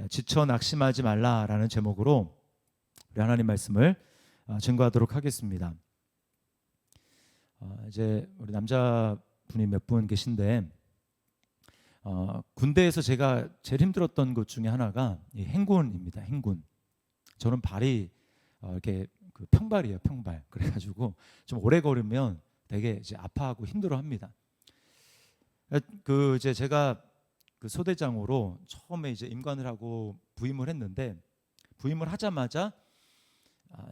지쳐 낙심하지 말라라는 제목으로 우리 하나님 말씀을 증거하도록 하겠습니다. 이제 우리 남자분이 몇 분 계신데 군대에서 제가 제일 힘들었던 것 중에 하나가 이 행군입니다. 행군. 저는 발이 이렇게 그 평발이에요. 평발. 그래가지고 좀 오래 걸으면 되게 이제 아파하고 힘들어합니다. 그 이제 제가 그 소대장으로 처음에 이제 임관을 하고 부임을 했는데 부임을 하자마자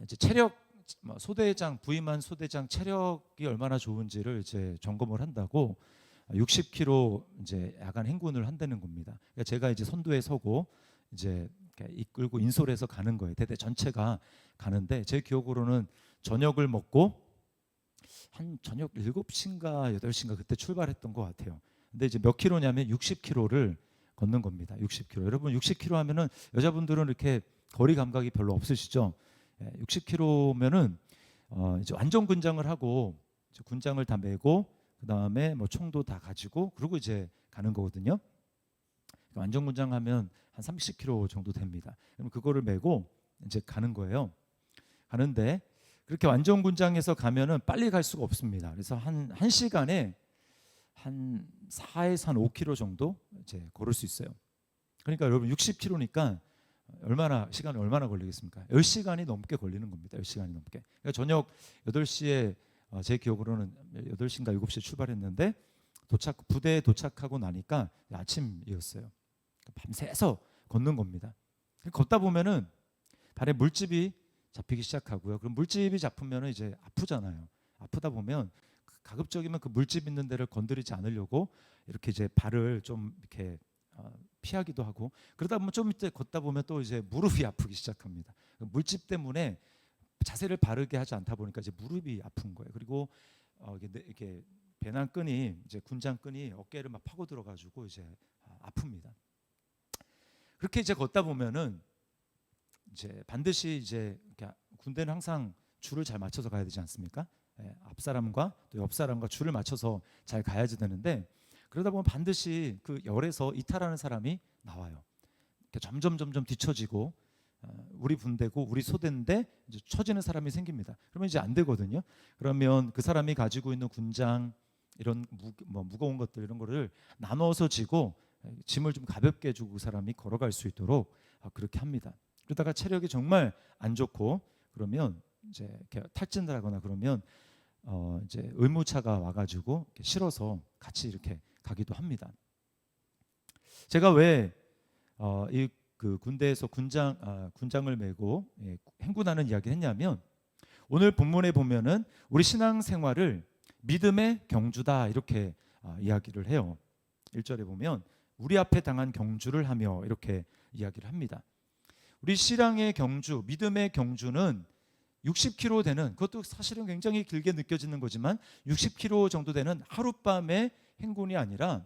이제 체력 소대장 부임한 소대장 체력이 얼마나 좋은지를 이제 점검을 한다고 60km 이제 야간 행군을 한다는 겁니다. 그러니까 제가 이제 선두에 서고 이제 이끌고 인솔해서 가는 거예요. 대대 전체가 가는데 제 기억으로는 저녁을 먹고 한 저녁 7시인가 8시인가 그때 출발했던 것 같아요. 근데 이제 몇 킬로냐면 60km를 걷는 겁니다. 60km. 여러분 60km 하면은 여자분들은 이렇게 거리 감각이 별로 없으시죠? 60km면은 이제 완전 군장을 하고 이제 군장을 다 메고 그 다음에 뭐 총도 다 가지고 그러고 이제 가는 거거든요. 완전 군장하면 한 30km 정도 됩니다. 그럼 그거를 메고 이제 가는 거예요. 가는데 그렇게 완전 군장에서 가면은 빨리 갈 수가 없습니다. 그래서 한 시간에 한 4에서 한 5km 정도 이제 걸을 수 있어요. 그러니까 여러분 60km니까 시간이 얼마나 걸리겠습니까? 10시간이 넘게 걸리는 겁니다. 10시간이 넘게. 그러니까 저녁 8시에 제 기억으로는 8시인가 7시에 출발했는데 부대에 도착하고 나니까 아침이었어요. 밤새서 걷는 겁니다. 걷다 보면은 발에 물집이 잡히기 시작하고요. 그럼 물집이 잡히면은 이제 아프잖아요. 아프다 보면 가급적이면 그 물집 있는 데를 건드리지 않으려고 이렇게 이제 발을 좀 이렇게 피하기도 하고 그러다 보면 좀 이때 걷다 보면 또 이제 무릎이 아프기 시작합니다. 물집 때문에 자세를 바르게 하지 않다 보니까 이제 무릎이 아픈 거예요. 그리고 이렇게 배낭 끈이 이제 군장 끈이 어깨를 막 파고 들어가지고 이제 아픕니다. 그렇게 이제 걷다 보면은 이제 반드시 이제 군대는 항상 줄을 잘 맞춰서 가야 되지 않습니까? 앞 사람과 또 옆 사람과 줄을 맞춰서 잘 가야지 되는데 그러다 보면 반드시 그 열에서 이탈하는 사람이 나와요. 점점 뒤처지고 우리 분대고 우리 소대인데 이제 처지는 사람이 생깁니다. 그러면 이제 안 되거든요. 그러면 그 사람이 가지고 있는 군장 이런 무거운 것들 이런 거를 나눠서 지고 짐을 좀 가볍게 해주고 그 사람이 걸어갈 수 있도록 그렇게 합니다. 그러다가 체력이 정말 안 좋고 그러면 이제 이렇게 탈진을 하거나 그러면 이제 의무차가 와가지고 실어서 같이 이렇게 가기도 합니다. 제가 왜 그 군대에서 군장을 메고 행군하는 이야기를 했냐면 오늘 본문에 보면은 우리 신앙생활을 믿음의 경주다 이렇게 이야기를 해요. 1절에 보면 우리 앞에 당한 경주를 하며 이렇게 이야기를 합니다. 우리 신앙의 경주, 믿음의 경주는 60km 되는 그것도 사실은 굉장히 길게 느껴지는 거지만 60km 정도 되는 하룻밤의 행군이 아니라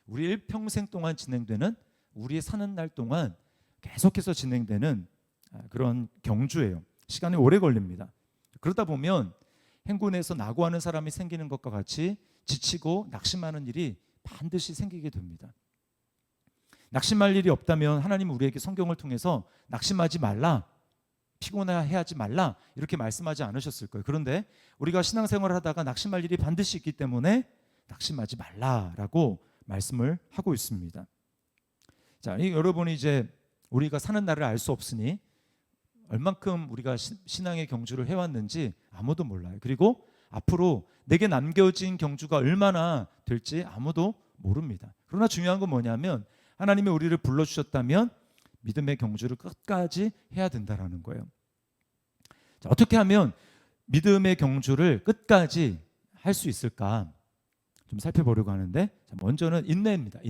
우리 일평생 동안 진행되는 우리의 사는 날 동안 계속해서 진행되는 그런 경주예요. 시간이 오래 걸립니다. 그러다 보면 행군에서 낙오하는 사람이 생기는 것과 같이 지치고 낙심하는 일이 반드시 생기게 됩니다. 낙심할 일이 없다면 하나님은 우리에게 성경을 통해서 낙심하지 말라, 피곤해하지 말라 이렇게 말씀하지 않으셨을 거예요. 그런데 우리가 신앙생활을 하다가 낙심할 일이 반드시 있기 때문에 낙심하지 말라라고 말씀을 하고 있습니다. 자, 여러분이 이제 우리가 사는 날을 알 수 없으니 얼만큼 우리가 신앙의 경주를 해왔는지 아무도 몰라요. 그리고 앞으로 내게 남겨진 경주가 얼마나 될지 아무도 모릅니다. 그러나 중요한 건 뭐냐면 하나님이 우리를 불러주셨다면 믿음의 경주를 끝까지 해야 된다는 거예요. 자, 어떻게 하면 믿음의 경주를 끝까지 할 수 있을까 좀 살펴보려고 하는데 자, 먼저는 인내입니다.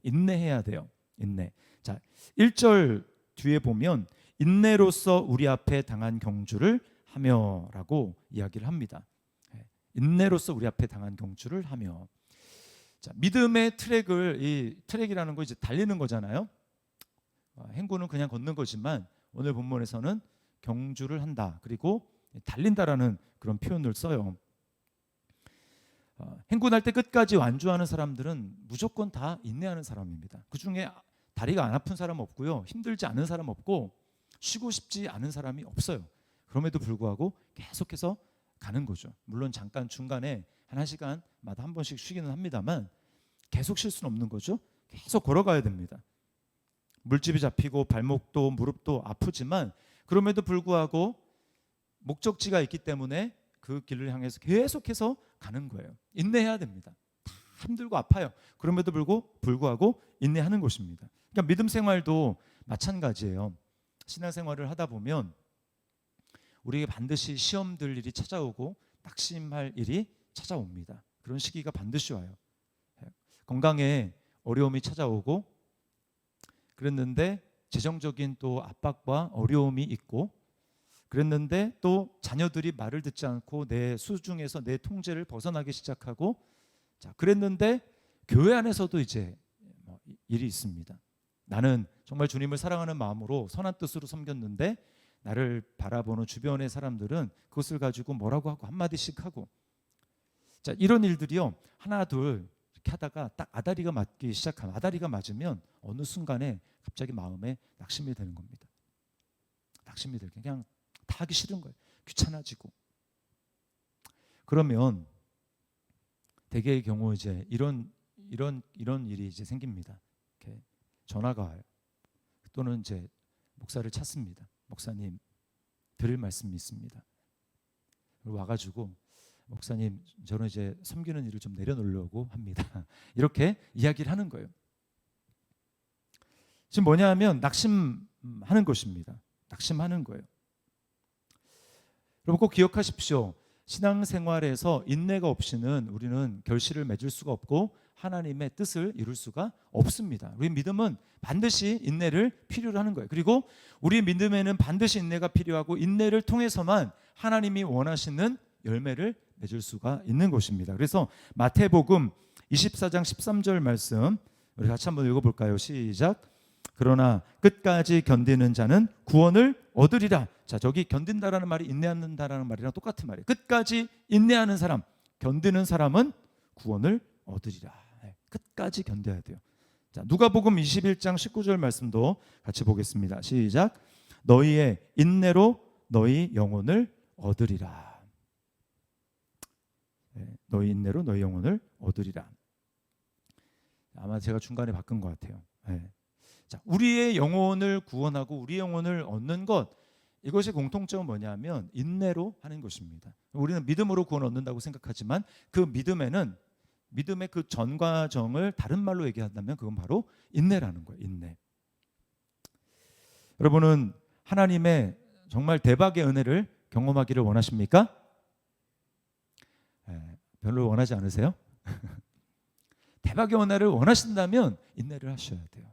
인내해야 돼요. 인내. 자, 1절 뒤에 보면 인내로서 우리 앞에 당한 경주를 하며라고 이야기를 합니다. 인내로서 우리 앞에 당한 경주를 하며. 자, 믿음의 트랙이라는 거 이제 달리는 거잖아요. 행군은 그냥 걷는 거지만 오늘 본문에서는 경주를 한다. 그리고 달린다라는 그런 표현을 써요. 행군할 때 끝까지 완주하는 사람들은 무조건 다 인내하는 사람입니다. 그 중에 다리가 안 아픈 사람 없고요, 힘들지 않은 사람 없고 쉬고 싶지 않은 사람이 없어요. 그럼에도 불구하고 계속해서 가는 거죠. 물론 잠깐 중간에 한 1시간마다 한 번씩 쉬기는 합니다만 계속 쉴 수는 없는 거죠. 계속 걸어가야 됩니다. 물집이 잡히고 발목도 무릎도 아프지만 그럼에도 불구하고 목적지가 있기 때문에 그 길을 향해서 계속해서 가는 거예요. 인내해야 됩니다. 다 힘들고 아파요. 그럼에도 불구하고 인내하는 것입니다. 그러니까 믿음 생활도 마찬가지예요. 신앙생활을 하다 보면 우리에게 반드시 시험들 일이 찾아오고 낙심할 일이 찾아옵니다. 그런 시기가 반드시 와요. 건강에 어려움이 찾아오고 그랬는데 재정적인 또 압박과 어려움이 있고 그랬는데 또 자녀들이 말을 듣지 않고 내 수중에서 내 통제를 벗어나기 시작하고 자 그랬는데 교회 안에서도 이제 일이 있습니다. 나는 정말 주님을 사랑하는 마음으로 선한 뜻으로 섬겼는데 나를 바라보는 주변의 사람들은 그것을 가지고 뭐라고 하고 한마디씩 하고 자 이런 일들이요 하나 둘 이렇게 하다가 딱 아다리가 맞기 시작하면 아다리가 맞으면 어느 순간에 갑자기 마음에 낙심이 되는 겁니다. 낙심이 들게 그냥 다 하기 싫은 거예요. 귀찮아지고 그러면 대개의 경우 이제 이런 일이 이제 생깁니다. 이렇게 전화가 와요. 또는 이제 목사를 찾습니다. 목사님 드릴 말씀이 있습니다. 와가지고 목사님 저는 이제 섬기는 일을 좀 내려놓으려고 합니다. 이렇게 이야기를 하는 거예요. 지금 뭐냐면 낙심하는 것입니다. 낙심하는 거예요. 여러분 꼭 기억하십시오. 신앙생활에서 인내가 없이는 우리는 결실을 맺을 수가 없고 하나님의 뜻을 이룰 수가 없습니다. 우리 믿음은 반드시 인내를 필요로 하는 거예요. 그리고 우리 믿음에는 반드시 인내가 필요하고 인내를 통해서만 하나님이 원하시는 열매를 맺을 수가 있는 것입니다. 그래서 마태복음 24장 13절 말씀 우리 같이 한번 읽어볼까요? 시작. 그러나 끝까지 견디는 자는 구원을 얻으리라. 자, 저기 견딘다라는 말이 인내한다라는 말이랑 똑같은 말이에요. 끝까지 인내하는 사람, 견디는 사람은 구원을 얻으리라. 끝까지 견뎌야 돼요. 자, 누가복음 21장 19절 말씀도 같이 보겠습니다. 시작. 너희의 인내로 너희 영혼을 얻으리라. 너희 인내로 너희 영혼을 얻으리라. 아마 제가 중간에 바꾼 것 같아요. 자, 우리의 영혼을 구원하고 우리의 영혼을 얻는 것 이것의 공통점은 뭐냐면 인내로 하는 것입니다. 우리는 믿음으로 구원 얻는다고 생각하지만 그 믿음에는 믿음의 그 전 과정을 다른 말로 얘기한다면 그건 바로 인내라는 거예요. 인내. 여러분은 하나님의 정말 대박의 은혜를 경험하기를 원하십니까? 별로 원하지 않으세요? 대박의 은혜를 원하신다면 인내를 하셔야 돼요.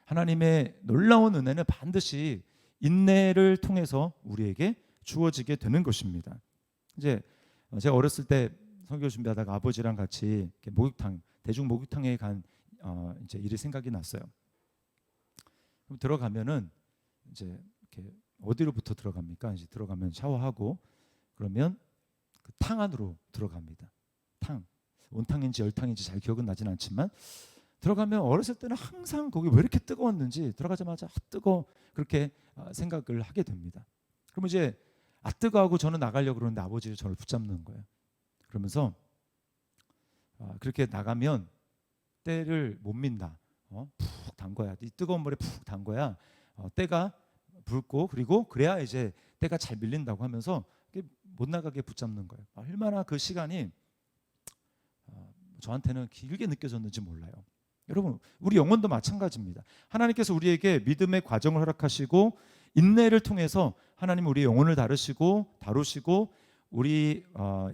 하나님의 놀라운 은혜는 반드시 인내를 통해서 우리에게 주어지게 되는 것입니다. 이제 제가 어렸을 때 선교 준비하다가 아버지랑 같이 목욕탕, 대중 목욕탕에 간 이제 일이 생각이 났어요. 그럼 들어가면은 이제 이렇게 어디로부터 들어갑니까? 이제 들어가면 샤워하고 그러면 그 탕 안으로 들어갑니다. 탕, 온탕인지 열탕인지 잘 기억은 나진 않지만 들어가면 어렸을 때는 항상 거기 왜 이렇게 뜨거웠는지 들어가자마자 뜨거워 그렇게 생각을 하게 됩니다. 그러면 이제 뜨거워하고 저는 나가려고 그러는데 아버지가 저를 붙잡는 거예요. 그러면서 그렇게 나가면 때를 못 민다. 푹 담궈야 이 뜨거운 물에 푹 담궈야 때가 붉고 그리고 그래야 이제 때가 잘 밀린다고 하면서 못 나가게 붙잡는 거예요. 얼마나 그 시간이 저한테는 길게 느껴졌는지 몰라요. 여러분 우리 영혼도 마찬가지입니다. 하나님께서 우리에게 믿음의 과정을 허락하시고 인내를 통해서 하나님 우리 영혼을 다루시고 우리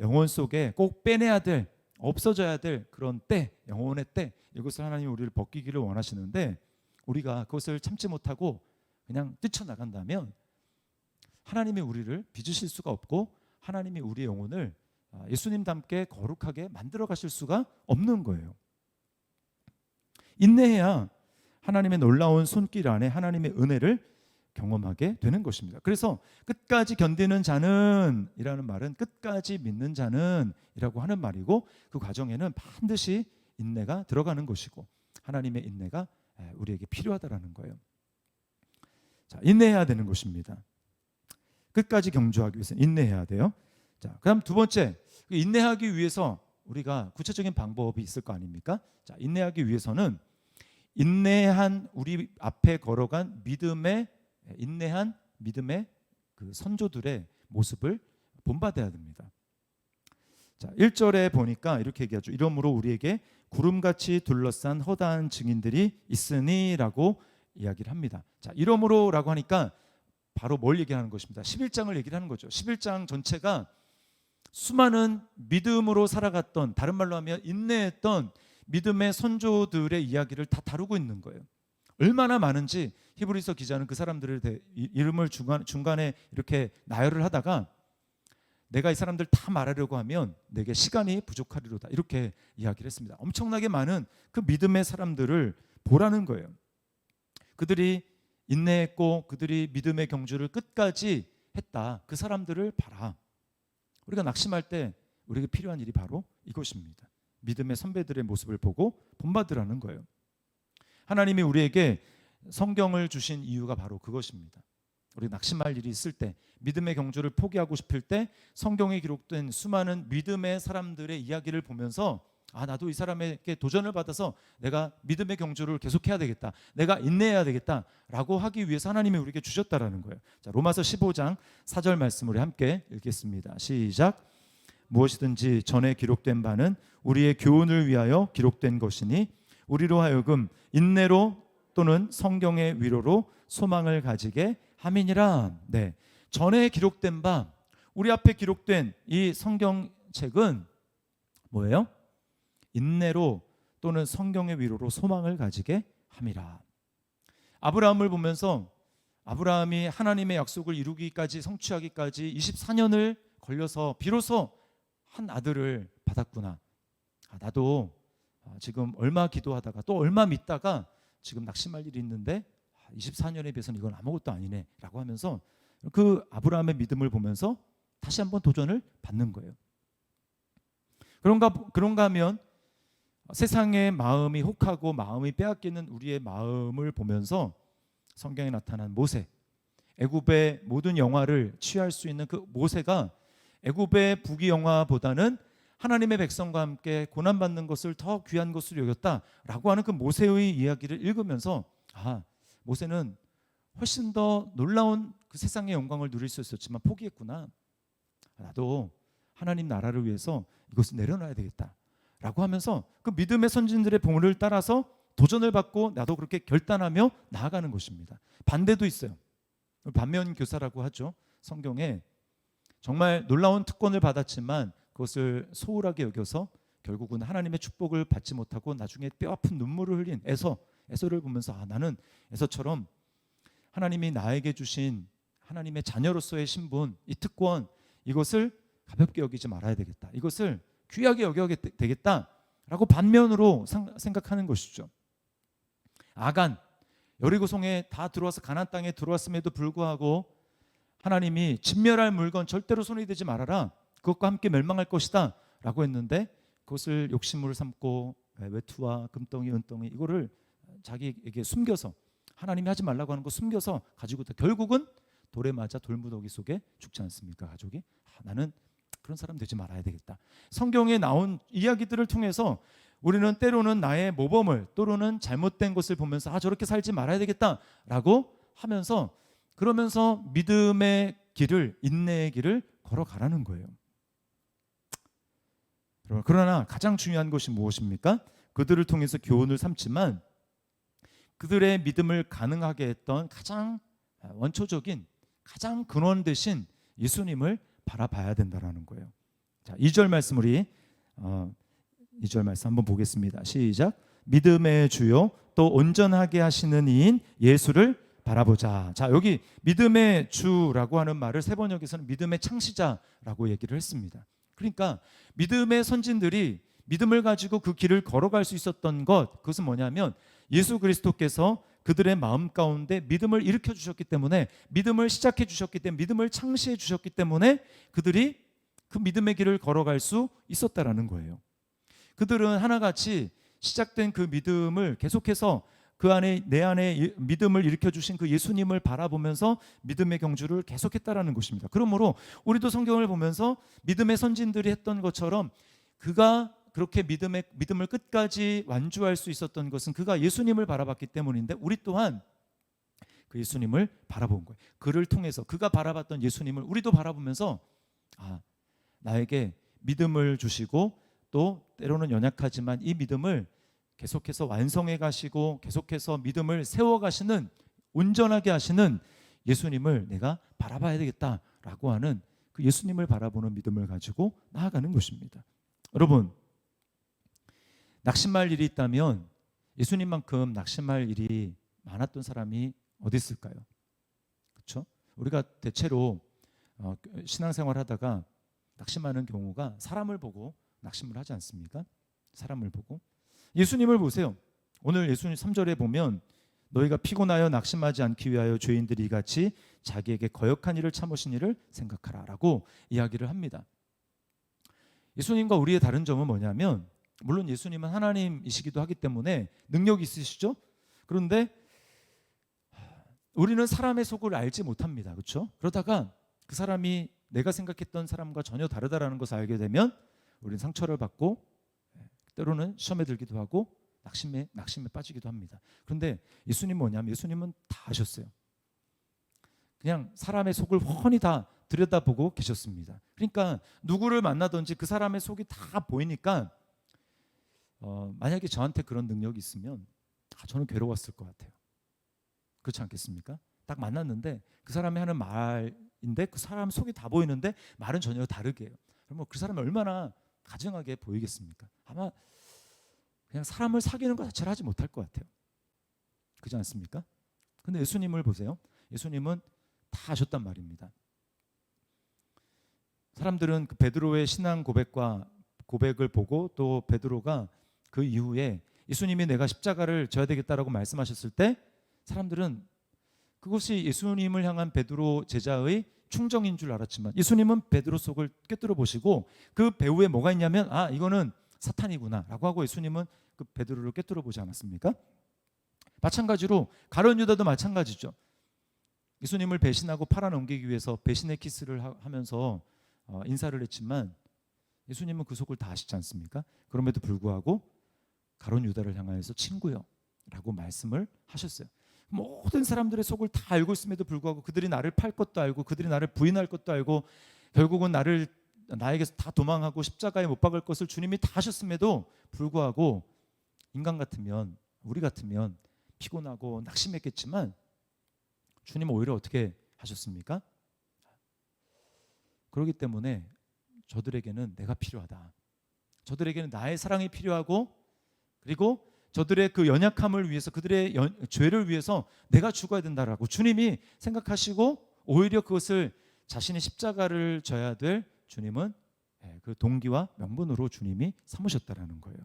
영혼 속에 꼭 빼내야 될 없어져야 될 그런 때 영혼의 때 이것을 하나님이 우리를 벗기기를 원하시는데 우리가 그것을 참지 못하고 그냥 뛰쳐나간다면 하나님이 우리를 빚으실 수가 없고 하나님이 우리의 영혼을 예수님답게 거룩하게 만들어 가실 수가 없는 거예요. 인내해야 하나님의 놀라운 손길 안에 하나님의 은혜를 경험하게 되는 것입니다. 그래서 끝까지 견디는 자는 이라는 말은 끝까지 믿는 자는 이라고 하는 말이고 그 과정에는 반드시 인내가 들어가는 것이고 하나님의 인내가 우리에게 필요하다라는 거예요. 자, 인내해야 되는 것입니다. 끝까지 경주하기 위해서 인내해야 돼요. 자, 그다음 두 번째, 인내하기 위해서 우리가 구체적인 방법이 있을 거 아닙니까? 자, 인내하기 위해서는 인내한 우리 앞에 걸어간 인내한 믿음의 그 선조들의 모습을 본받아야 됩니다. 자, 1절에 보니까 이렇게 얘기하죠. 이러므로 우리에게 구름같이 둘러싼 허다한 증인들이 있으니라고 이야기를 합니다. 자, 이러므로라고 하니까 바로 뭘 얘기하는 것입니다. 11장을 얘기를 하는 거죠. 11장 전체가 수많은 믿음으로 살아갔던, 다른 말로 하면 인내했던 믿음의 선조들의 이야기를 다 다루고 있는 거예요. 얼마나 많은지 히브리서 기자는 그 사람들의 이름을 중간에 이렇게 나열을 하다가 내가 이 사람들 다 말하려고 하면 내게 시간이 부족하리로다, 이렇게 이야기를 했습니다. 엄청나게 많은 그 믿음의 사람들을 보라는 거예요. 그들이 인내했고 그들이 믿음의 경주를 끝까지 했다. 그 사람들을 봐라. 우리가 낙심할 때 우리에게 필요한 일이 바로 이것입니다. 믿음의 선배들의 모습을 보고 본받으라는 거예요. 하나님이 우리에게 성경을 주신 이유가 바로 그것입니다. 우리 낙심할 일이 있을 때, 믿음의 경주를 포기하고 싶을 때 성경에 기록된 수많은 믿음의 사람들의 이야기를 보면서 나도 이 사람에게 도전을 받아서 내가 믿음의 경주를 계속해야 되겠다, 내가 인내해야 되겠다 라고 하기 위해서 하나님이 우리에게 주셨다라는 거예요. 자, 로마서 15장 4절 말씀 우리 함께 읽겠습니다. 시작. 무엇이든지 전에 기록된 바는 우리의 교훈을 위하여 기록된 것이니 우리로 하여금 인내로 또는 성경의 위로로 소망을 가지게 함이니라. 네, 전에 기록된 바, 우리 앞에 기록된 이 성경책은 뭐예요? 인내로 또는 성경의 위로로 소망을 가지게 함이라. 아브라함을 보면서 아브라함이 하나님의 약속을 이루기까지, 성취하기까지 24년을 걸려서 비로소 한 아들을 받았구나. 나도 지금 얼마 기도하다가 또 얼마 믿다가 지금 낙심할 일이 있는데 24년에 비해서는 이건 아무것도 아니네 라고 하면서 그 아브라함의 믿음을 보면서 다시 한번 도전을 받는 거예요. 그런가 하면 세상의 마음이 혹하고 마음이 빼앗기는 우리의 마음을 보면서 성경에 나타난 모세, 애굽의 모든 영화를 취할 수 있는 그 모세가 애굽의 부귀영화보다는 하나님의 백성과 함께 고난받는 것을 더 귀한 것으로 여겼다라고 하는 그 모세의 이야기를 읽으면서 모세는 훨씬 더 놀라운 그 세상의 영광을 누릴 수 있었지만 포기했구나. 나도 하나님 나라를 위해서 이것을 내려놔야 되겠다 라고 하면서 그 믿음의 선진들의 봉을 따라서 도전을 받고 나도 그렇게 결단하며 나아가는 것입니다. 반대도 있어요. 반면교사라고 하죠. 성경에 정말 놀라운 특권을 받았지만 그것을 소홀하게 여겨서 결국은 하나님의 축복을 받지 못하고 나중에 뼈아픈 눈물을 흘린 에서를 보면서 나는 에서처럼 하나님이 나에게 주신 하나님의 자녀로서의 신분, 이 특권, 이것을 가볍게 여기지 말아야 되겠다, 이것을 귀하게 여겨야 되겠다라고 반면으로 생각하는 것이죠. 아간, 여리고성에 다 들어와서 가나안 땅에 들어왔음에도 불구하고 하나님이 진멸할 물건 절대로 손이 대지 말아라, 그것과 함께 멸망할 것이다 라고 했는데 그것을 욕심으로 삼고 외투와 금덩이, 은덩이 이거를 자기에게 숨겨서, 하나님이 하지 말라고 하는 거 숨겨서 가지고 결국은 돌에 맞아 돌무더기 속에 죽지 않습니까? 가족이. 나는 그런 사람 되지 말아야 되겠다. 성경에 나온 이야기들을 통해서 우리는 때로는 나의 모범을, 또는 잘못된 것을 보면서 저렇게 살지 말아야 되겠다라고 하면서, 그러면서 믿음의 길을, 인내의 길을 걸어가라는 거예요. 그러나 가장 중요한 것이 무엇입니까? 그들을 통해서 교훈을 삼지만 그들의 믿음을 가능하게 했던 가장 원초적인, 가장 근원 되신 예수님을 바라봐야 된다라는 거예요. 자, 2절 말씀 우리 2절 말씀 한번 보겠습니다. 시작. 믿음의 주요 또 온전하게 하시는 이인 예수를 바라보자. 자, 여기 믿음의 주라고 하는 말을 세 번역에서는 믿음의 창시자라고 얘기를 했습니다. 그러니까 믿음의 선진들이 믿음을 가지고 그 길을 걸어갈 수 있었던 것, 그것은 뭐냐면 예수 그리스도께서 그들의 마음 가운데 믿음을 일으켜 주셨기 때문에, 믿음을 시작해 주셨기 때문에, 믿음을 창시해 주셨기 때문에 그들이 그 믿음의 길을 걸어갈 수 있었다라는 거예요. 그들은 하나같이 시작된 그 믿음을 계속해서 그 안에 내 안에 믿음을 일으켜 주신 그 예수님을 바라보면서 믿음의 경주를 계속했다라는 것입니다. 그러므로 우리도 성경을 보면서 믿음의 선진들이 했던 것처럼 그가 그렇게 믿음을 끝까지 완주할 수 있었던 것은 그가 예수님을 바라봤기 때문인데, 우리 또한 그 예수님을 바라본 거예요. 그를 통해서 그가 바라봤던 예수님을 우리도 바라보면서 나에게 믿음을 주시고 또 때로는 연약하지만 이 믿음을 계속해서 완성해 가시고 계속해서 믿음을 세워 가시는, 온전하게 하시는 예수님을 내가 바라봐야 되겠다라고 하는 그 예수님을 바라보는 믿음을 가지고 나아가는 것입니다. 여러분, 낙심할 일이 있다면 예수님만큼 낙심할 일이 많았던 사람이 어디 있을까요? 그렇죠? 우리가 대체로 신앙생활 하다가 낙심하는 경우가 사람을 보고 낙심을 하지 않습니까? 사람을 보고. 예수님을 보세요. 오늘 예수님 3절에 보면 너희가 피곤하여 낙심하지 않기 위하여 죄인들이 이같이 자기에게 거역한 일을 참으신 일을 생각하라 라고 이야기를 합니다. 예수님과 우리의 다른 점은 뭐냐면, 물론 예수님은 하나님이시기도 하기 때문에 능력이 있으시죠. 그런데 우리는 사람의 속을 알지 못합니다. 그렇죠? 그러다가 그 사람이 내가 생각했던 사람과 전혀 다르다라는 것을 알게 되면 우리는 상처를 받고 때로는 시험에 들기도 하고 낙심에 빠지기도 합니다. 그런데 예수님은 뭐냐면 예수님은 다 아셨어요. 그냥 사람의 속을 훤히 다 들여다보고 계셨습니다. 그러니까 누구를 만나든지 그 사람의 속이 다 보이니까 만약에 저한테 그런 능력이 있으면 저는 괴로웠을 것 같아요. 그렇지 않겠습니까? 딱 만났는데 그 사람이 하는 말인데 그 사람 속이 다 보이는데 말은 전혀 다르게 해요. 그러면 그 사람이 얼마나 가증하게 보이겠습니까? 아마 그냥 사람을 사귀는 것 자체를 하지 못할 것 같아요. 그렇지 않습니까? 근데 예수님을 보세요. 예수님은 다 아셨단 말입니다. 사람들은 그 베드로의 신앙 고백을 보고 또 베드로가 그 이후에 예수님이 내가 십자가를 져야 되겠다라고 말씀하셨을 때 사람들은 그것이 예수님을 향한 베드로 제자의 충정인 줄 알았지만 예수님은 베드로 속을 꿰뚫어 보시고 그 배후에 뭐가 있냐면 이거는 사탄이구나 라고 하고 예수님은 그 베드로를 꿰뚫어 보지 않았습니까? 마찬가지로 가룟 유다도 마찬가지죠. 예수님을 배신하고 팔아넘기기 위해서 배신의 키스를 하면서 인사를 했지만 예수님은 그 속을 다 아시지 않습니까? 그럼에도 불구하고 가룟 유다를 향하여서 친구요 라고 말씀을 하셨어요. 모든 사람들의 속을 다 알고 있음에도 불구하고 그들이 나를 팔 것도 알고 그들이 나를 부인할 것도 알고 결국은 나에게서 다 도망하고 십자가에 못 박을 것을 주님이 다 하셨음에도 불구하고 인간 같으면, 우리 같으면 피곤하고 낙심했겠지만 주님은 오히려 어떻게 하셨습니까? 그렇기 때문에 저들에게는 내가 필요하다. 저들에게는 나의 사랑이 필요하고 그리고 저들의 그 연약함을 위해서 그들의 죄를 위해서 내가 죽어야 된다라고 주님이 생각하시고 오히려 그것을 자신의 십자가를 져야 될 주님은 그 동기와 명분으로 주님이 삼으셨다라는 거예요.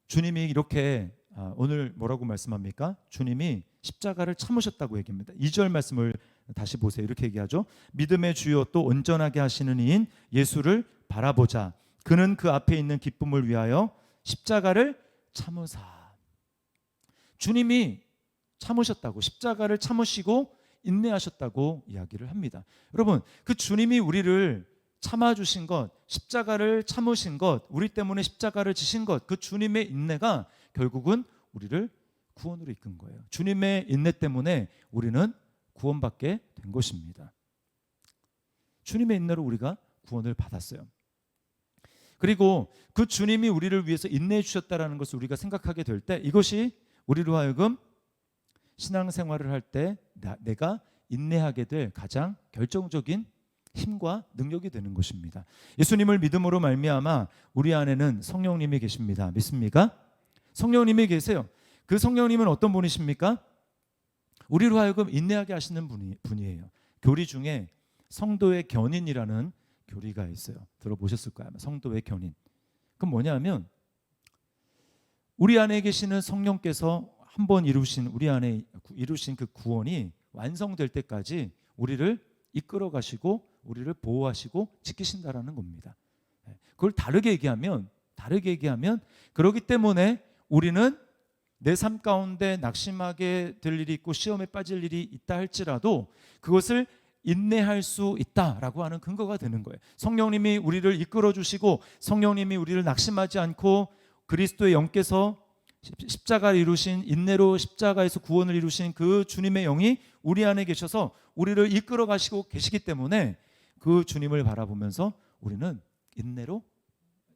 주님이 이렇게 오늘 뭐라고 말씀합니까? 주님이 십자가를 참으셨다고 얘기합니다. 2절 말씀을 다시 보세요. 이렇게 얘기하죠. 믿음의 주요 또 온전하게 하시는 이인 예수를 바라보자. 그는 그 앞에 있는 기쁨을 위하여 십자가를 참으사. 주님이 참으셨다고, 십자가를 참으시고 인내하셨다고 이야기를 합니다. 여러분, 그 주님이 우리를 참아주신 것, 십자가를 참으신 것, 우리 때문에 십자가를 지신 것, 그 주님의 인내가 결국은 우리를 구원으로 이끈 거예요. 주님의 인내 때문에 우리는 구원받게 된 것입니다. 주님의 인내로 우리가 구원을 받았어요. 그리고 그 주님이 우리를 위해서 인내해 주셨다는 것을 우리가 생각하게 될 때 이것이 우리로 하여금 신앙생활을 할 때 내가 인내하게 될 가장 결정적인 힘과 능력이 되는 것입니다. 예수님을 믿음으로 말미암아 우리 안에는 성령님이 계십니다. 믿습니까? 성령님이 계세요. 그 성령님은 어떤 분이십니까? 우리로 하여금 인내하게 하시는 분이에요. 교리 중에 성도의 견인이라는 교리가 있어요. 들어보셨을 거예요. 성도의 견인. 그건 뭐냐면 우리 안에 계시는 성령께서 한번 우리 안에 이루신 그 구원이 완성될 때까지 우리를 이끌어 가시고 우리를 보호하시고 지키신다라는 겁니다. 그걸 다르게 얘기하면 그렇기 때문에 우리는 내 삶 가운데 낙심하게 될 일이 있고 시험에 빠질 일이 있다 할지라도 그것을 인내할 수 있다라고 하는 근거가 되는 거예요. 성령님이 우리를 이끌어 주시고 성령님이 우리를 낙심하지 않고 그리스도의 영께서 십자가를 이루신, 인내로 십자가에서 구원을 이루신 그 주님의 영이 우리 안에 계셔서 우리를 이끌어 가시고 계시기 때문에 그 주님을 바라보면서 우리는 인내로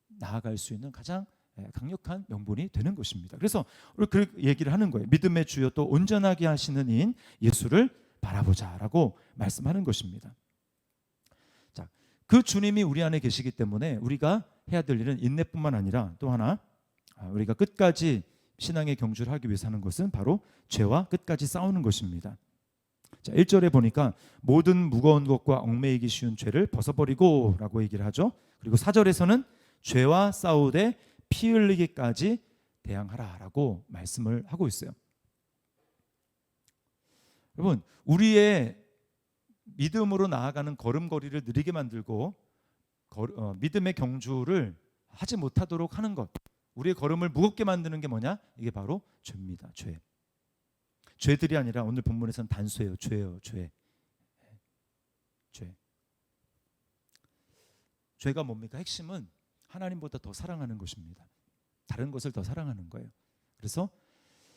나아갈 수 있는 가장 강력한 명분이 되는 것입니다. 그래서 우리 그 얘기를 하는 거예요. 믿음의 주여 또 온전하게 하시는 이인 예수를 바라보자라고 말씀하는 것입니다. 자, 그 주님이 우리 안에 계시기 때문에 우리가 해야 될 일은 인내뿐만 아니라 또 하나, 우리가 끝까지 신앙의 경주를 하기 위해서 하는 것은 바로 죄와 끝까지 싸우는 것입니다. 자, 1절에 보니까 모든 무거운 것과 얽매이기 쉬운 죄를 벗어버리고 라고 얘기를 하죠. 그리고 4절에서는 죄와 싸우되 피 흘리기까지 대항하라 라고 말씀을 하고 있어요. 여러분, 우리의 믿음으로 나아가는 걸음걸이를 느리게 만들고 믿음의 경주를 하지 못하도록 하는 것, 우리의 걸음을 무겁게 만드는 게 뭐냐? 이게 바로 죄입니다. 죄. 죄들이 아니라 오늘 본문에서는 단수예요. 죄예요. 죄. 죄. 죄가 뭡니까? 핵심은 하나님보다 더 사랑하는 것입니다. 다른 것을 더 사랑하는 거예요. 그래서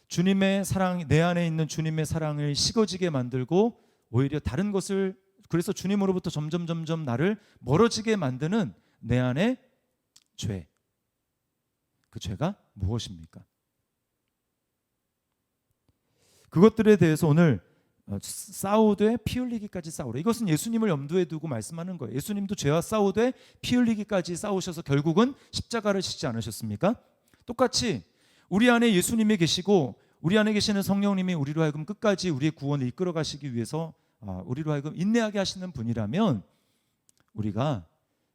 주님의 사랑, 내 안에 있는 주님의 사랑을 식어지게 만들고 오히려 다른 것을, 그래서 주님으로부터 점점 나를 멀어지게 만드는 내 안의 죄. 그 죄가 무엇입니까? 그것들에 대해서 오늘 싸우되 피 흘리기까지 싸우라. 이것은 예수님을 염두에 두고 말씀하는 거예요. 예수님도 죄와 싸우되 피 흘리기까지 싸우셔서 결국은 십자가를 지지 않으셨습니까? 똑같이 우리 안에 예수님이 계시고 우리 안에 계시는 성령님이 우리로 하여금 끝까지 우리의 구원을 이끌어 가시기 위해서 우리로 하여금 인내하게 하시는 분이라면 우리가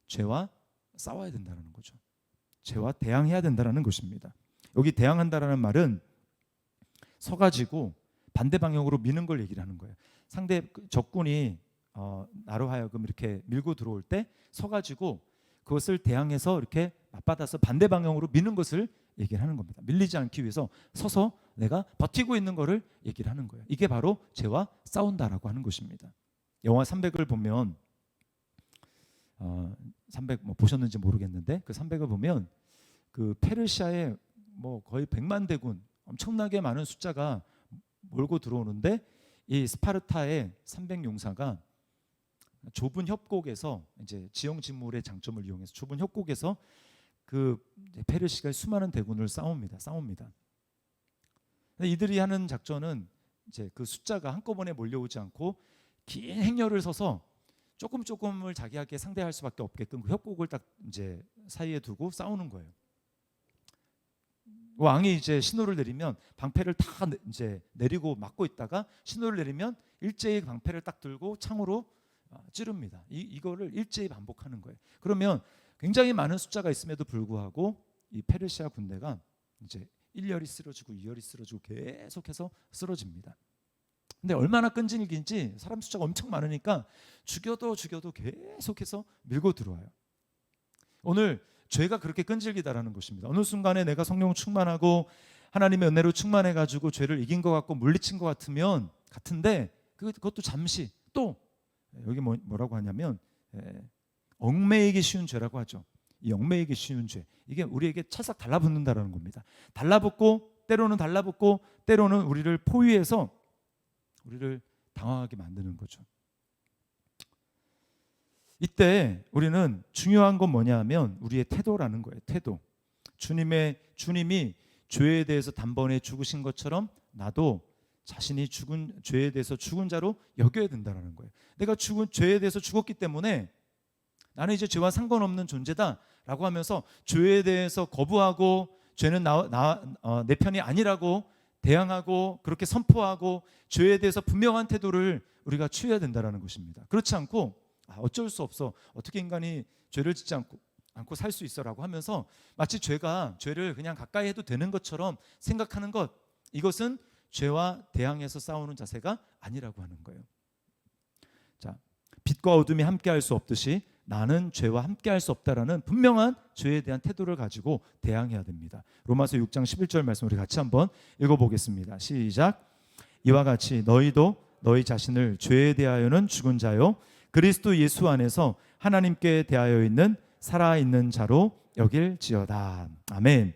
죄와 싸워야 된다는 거죠. 죄와 대항해야 된다는 것입니다. 여기 대항한다라는 말은 서가지고 반대 방향으로 미는 걸 얘기를 하는 거예요. 상대 적군이 나로 하여금 이렇게 밀고 들어올 때 서가지고 그것을 대항해서 이렇게 맞받아서 반대 방향으로 미는 것을 얘기를 하는 겁니다. 밀리지 않기 위해서 서서 내가 버티고 있는 것을 얘기를 하는 거예요. 이게 바로 죄와 싸운다라고 하는 것입니다. 영화 300을 보면 300 뭐 보셨는지 모르겠는데 그 300을 보면 그 페르시아의 뭐 거의 100만 대군, 엄청나게 많은 숫자가 몰고 들어오는데 이 스파르타의 300용사가 좁은 협곡에서 이제 지형지물의 장점을 이용해서 좁은 협곡에서 그 페르시아의 수많은 대군을 싸웁니다. 이들이 하는 작전은 이제 그 숫자가 한꺼번에 몰려오지 않고 긴 행렬을 서서 조금을 자기에게 상대할 수밖에 없게끔 그 협곡을 딱 이제 사이에 두고 싸우는 거예요. 왕이 이제 신호를 내리면 방패를 다 이제 내리고 막고 있다가 신호를 내리면 일제히 방패를 딱 들고 창으로 찌릅니다. 이거를 일제히 반복하는 거예요. 그러면 굉장히 많은 숫자가 있음에도 불구하고 이 페르시아 군대가 이제 1열이 쓰러지고 2열이 쓰러지고 계속해서 쓰러집니다. 근데 얼마나 끈질긴지 사람 숫자가 엄청 많으니까 죽여도 계속해서 밀고 들어와요. 오늘 죄가 그렇게 끈질기다라는 것입니다. 어느 순간에 내가 성령 충만하고 하나님의 은혜로 충만해가지고 죄를 이긴 것 같고 물리친 것 같은데 그것도 잠시 또 여기 뭐라고 하냐면 얽매이기 쉬운 죄라고 하죠. 이 얽매이기 쉬운 죄, 이게 우리에게 찰싹 달라붙는다라는 겁니다. 때로는 달라붙고 때로는 우리를 포위해서 우리를 당황하게 만드는 거죠. 이때 우리는 중요한 건 뭐냐 하면 우리의 태도라는 거예요. 태도. 주님이 죄에 대해서 단번에 죽으신 것처럼 나도 자신이 죄에 대해서 죽은 자로 여겨야 된다는 거예요. 내가 죄에 대해서 죽었기 때문에 나는 이제 죄와 상관없는 존재다라고 하면서 죄에 대해서 거부하고 죄는 내 편이 아니라고 대항하고 그렇게 선포하고 죄에 대해서 분명한 태도를 우리가 취해야 된다는 것입니다. 그렇지 않고 어쩔 수 없어, 어떻게 인간이 죄를 짓지 않고 살 수 있어라고 하면서 마치 죄를 그냥 가까이 해도 되는 것처럼 생각하는 것, 이것은 죄와 대항해서 싸우는 자세가 아니라고 하는 거예요. 자, 빛과 어둠이 함께할 수 없듯이 나는 죄와 함께할 수 없다라는 분명한 죄에 대한 태도를 가지고 대항해야 됩니다. 로마서 6장 11절 말씀 우리 같이 한번 읽어보겠습니다. 시작. 이와 같이 너희도 너희 자신을 죄에 대하여는 죽은 자요 그리스도 예수 안에서 하나님께 대하여 있는 살아있는 자로 여길지어다. 아멘.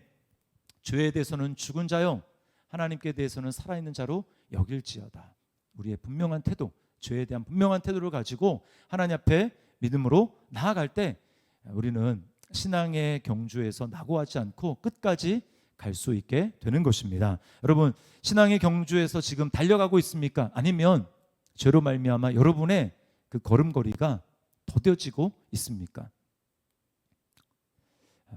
죄에 대해서는 죽은 자요 하나님께 대해서는 살아있는 자로 여길지어다. 우리의 분명한 태도, 죄에 대한 분명한 태도를 가지고 하나님 앞에 믿음으로 나아갈 때 우리는 신앙의 경주에서 낙오하지 않고 끝까지 갈 수 있게 되는 것입니다. 여러분, 신앙의 경주에서 지금 달려가고 있습니까? 아니면 죄로 말미암아 여러분의 그 걸음걸이가 더뎌지고 있습니까?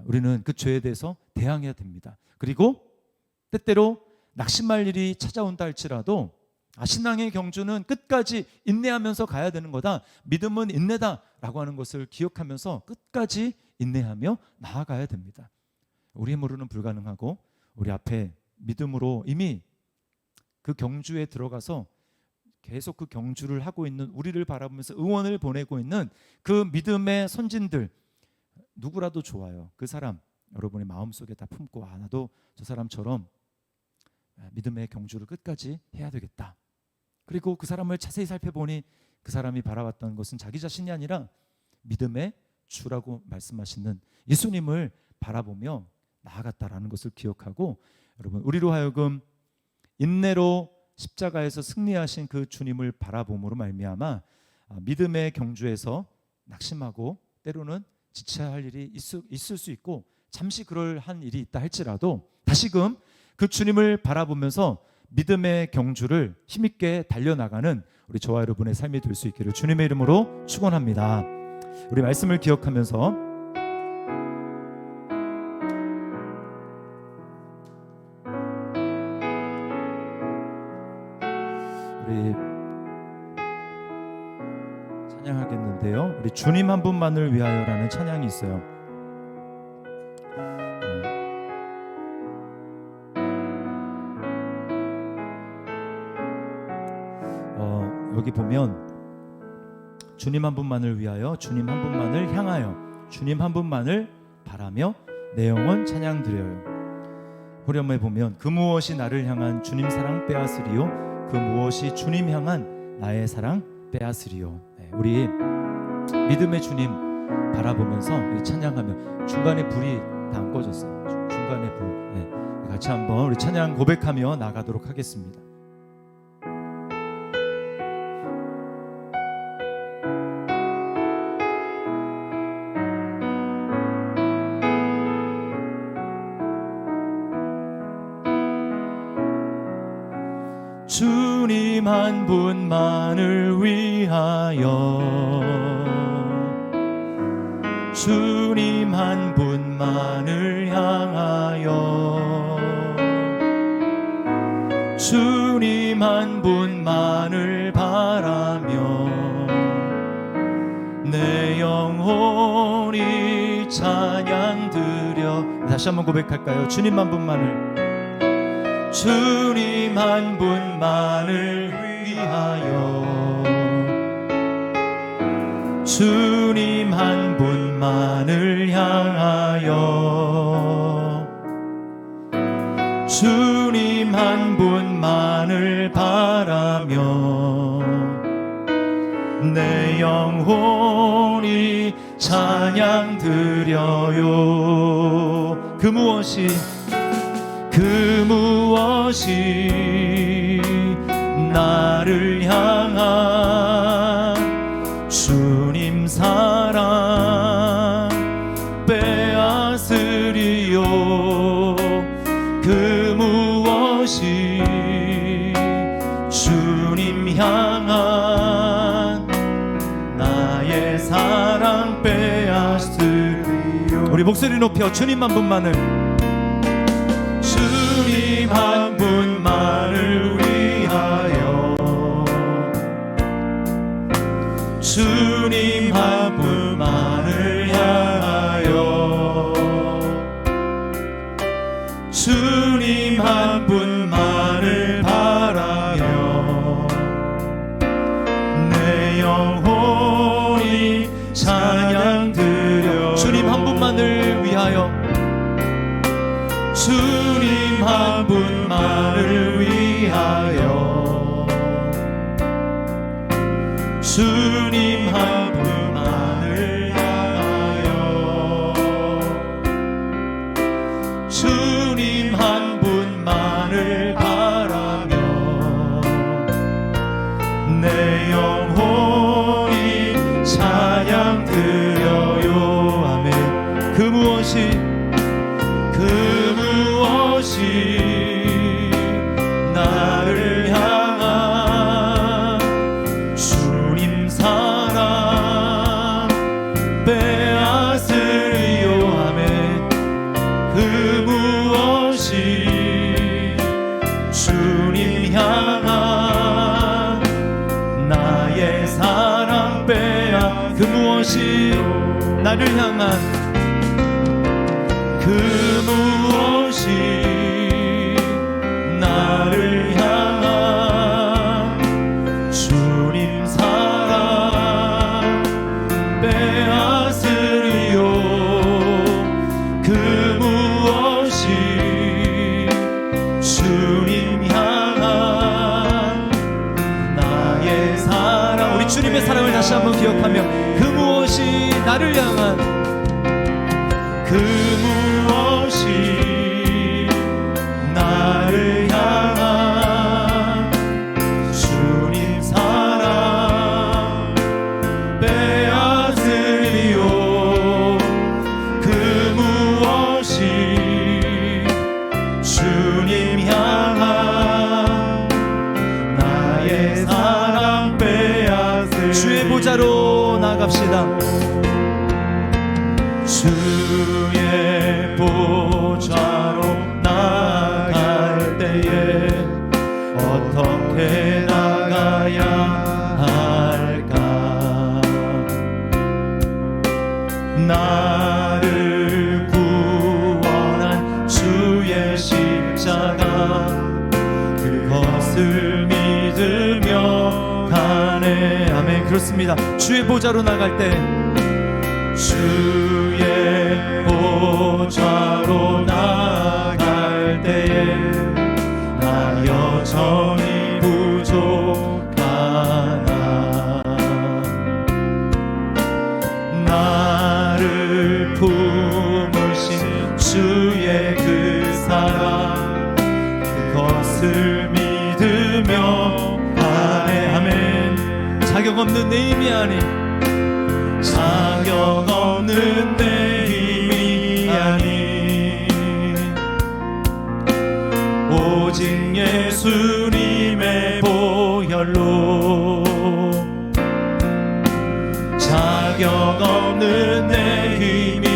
우리는 그 죄에 대해서 대항해야 됩니다. 그리고 때때로 낙심할 일이 찾아온다 할지라도 신앙의 경주는 끝까지 인내하면서 가야 되는 거다. 믿음은 인내다라고 하는 것을 기억하면서 끝까지 인내하며 나아가야 됩니다. 우리 힘으로는 불가능하고 우리 앞에 믿음으로 이미 그 경주에 들어가서 계속 그 경주를 하고 있는 우리를 바라보면서 응원을 보내고 있는 그 믿음의 선진들 누구라도 좋아요. 그 사람 여러분의 마음속에 다 품고 나도 저 사람처럼 믿음의 경주를 끝까지 해야 되겠다. 그리고 그 사람을 자세히 살펴보니 그 사람이 바라봤던 것은 자기 자신이 아니라 믿음의 주라고 말씀하시는 예수님을 바라보며 나아갔다라는 것을 기억하고 여러분 우리로 하여금 인내로 십자가에서 승리하신 그 주님을 바라봄으로 말미암아 믿음의 경주에서 낙심하고 때로는 지쳐야 할 일이 있을 수 있고 잠시 그럴 한 일이 있다 할지라도 다시금 그 주님을 바라보면서 믿음의 경주를 힘있게 달려나가는 우리 저와 여러분의 삶이 될 수 있기를 주님의 이름으로 축원합니다. 우리 말씀을 기억하면서 우리 찬양하겠는데요. 우리 주님 한 분만을 위하여라는 찬양이 있어요. 여기 보면 주님 한 분만을 위하여 주님 한 분만을 향하여 주님 한 분만을 바라며 내 영혼 찬양 드려요. 후렴에 보면 그 무엇이 나를 향한 주님 사랑 빼앗으리요 그 무엇이 주님 향한 나의 사랑 빼앗으리요. 우리 믿음의 주님 바라보면서 찬양하며 중간에 불이 다 안 꺼졌어요. 중간에 불 같이 한번 우리 찬양 고백하며 나가도록 하겠습니다. 주님 한 분만을 위하여 주님 한 분만을 향하여 주님 한 분만을 바라며 내 영혼이 찬양 드려. 다시 한번 고백할까요? 주님 한 분만을 주님 한 분만을 위하여 주님 한 분만을 향하여 주님 한 분만을 바라며 내 영혼이 찬양 드려요. 그 무엇이 나를 향한 주님 사랑 빼앗으리요 그 무엇이 주님 향한 나의 사랑 빼앗으리요. 우리 목소리 높여 주님 한 분만을 주님 한 분만을 위하여 주님 한 분만을 향하여 주님 한 분만을 바라며 내 영혼이 찬양 주님 한 분만을 위하여 주님 한 분만을 향하여 주님 한 분만을 바라며 내 영혼이 찬양 드려요. 아멘. 그 무엇이 나를 향한 주님 사랑 빼앗으리요. 아멘. 그 무엇이 주님 향한 나의 사랑 그 무엇이 나를 향한 그 무엇이 나를 향한 주님 사랑 빼앗으리요. 그 무엇이 주님 향한 나의 사랑. 우리 주님의 사랑을 다시 한번 기억하며 그 무엇이 나를 향한 그 무엇이 나를 향한 주님 사랑 빼앗으리요. 그 무엇이 주님 향한 나의 사랑 빼앗으리요. 주의 보좌로 나갑시다. 주의 보좌로 나갈 때에 어떻게 나가야 할까? 나를 구원한 주의 십자가 그것을 믿으며 가네. 아멘. 그렇습니다. 주의 보좌로 나갈 때 주의 보좌로 나갈 때에 나 여전히 부족하나 나를 품으신 주의 그 사랑 그것을 믿으며 가네. 아멘. 자격 없는 내 힘이 아닌 자격 없는 내 힘이 아닌 오직 예수님의 보혈로 자격 없는 내 힘이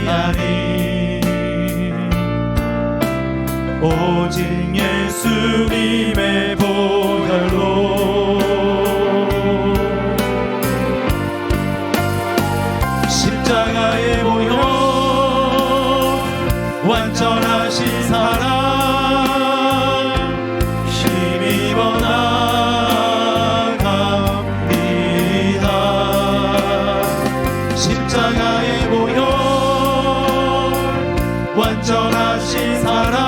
아닌 오직 예수님의 보혈로 십자가의 보혈 완전하신 사랑 힘입어 나갑니다. 십자가의 보혈 완전하신 사랑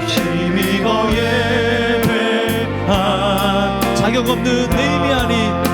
힘입어 예배한 자격 없는 내 힘이 아닌